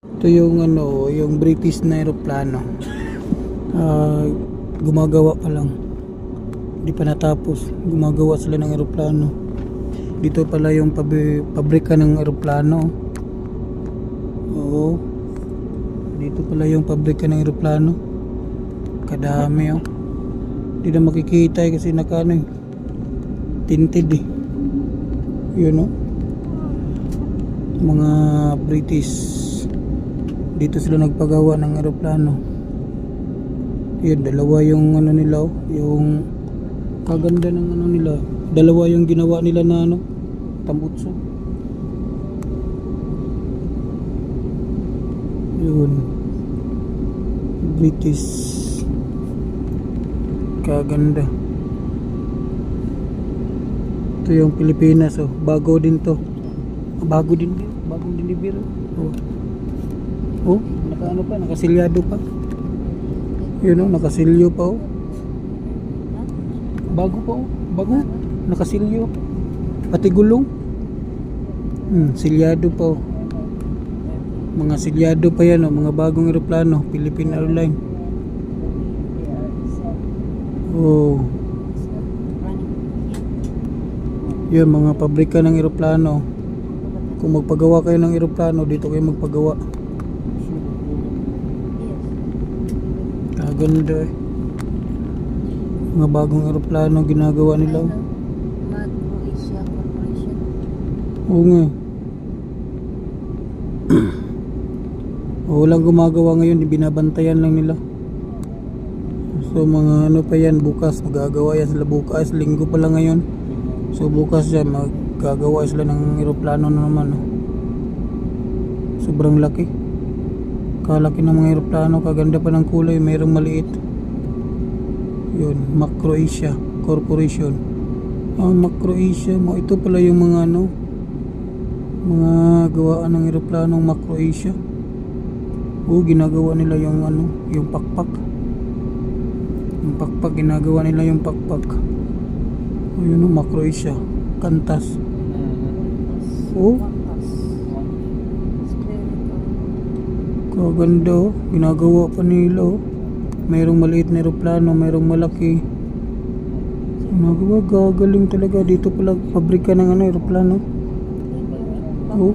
Ito yung ano, yung British na eroplano. Gumagawa pa lang. Hindi pa natapos. Gumagawa sila ng eroplano. Dito pala yung pabrika ng eroplano. Oo. Dito pala yung pabrika ng eroplano. Kadami oh. Hindi na makikita kasi naka ano, tinted eh. Yun oh. Mga British. Dito sila nagpagawa ng eroplano. Yun, dalawa yung ano nila oh. Yung kaganda ng ano nila. Dalawa yung ginawa nila na ano, tambutso. Yun, British. Kaganda. Ito yung Pilipinas oh. Bago din to. Bago din. Bagong deliver oh. Oh, naka ano pa, nakasilyado pa. Yun oh, nakasilyo pa oh. Bago pa oh. Bago, nakasilyo. Pati gulong. Silyado pa oh. Mga silyado pa yan oh, mga bagong eroplano, Philippine Airlines. Oh. Yan, mga pabrika ng eroplano. Kung magpagawa kayo ng eroplano, dito kayo magpagawa. Kaganda eh. Mga bagong eroplano ginagawa nila. Mag-Croatia Corporation. Oo nga. Walang gumagawa ngayon, binabantayan lang nila. So mga ano pa yan, bukas magagawa yan sila bukas, linggo pa lang ngayon. So bukas yan magagawa sila ng eroplano na naman oh. Sobrang laki. Kalaki ng mga eroplano, kaganda pa ng kulay, mayroong maliit. Yun, Croatia Corporation. Croatia mo, ito pala yung mga ano, mga gawaan ng eroplanong Croatia. Ginagawa nila yung ano, yung pakpak. Yung pakpak, ginagawa nila yung pakpak. Yun o, Croatia. Kantas. Kaganda oh. Ginagawa pa nila oh. Mayroong maliit na eroplano, mayroong malaki. Ginagawa, gagaling talaga. Dito pala pabrika ng ano, eroplano. Oh.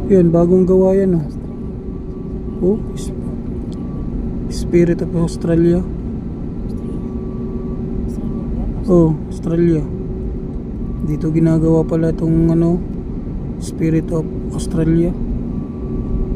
Yan, bagong gawa yan oh. Oh, Spirit of Australia. Oh, Australia. Dito ginagawa pala itong ano, Spirit of Australia.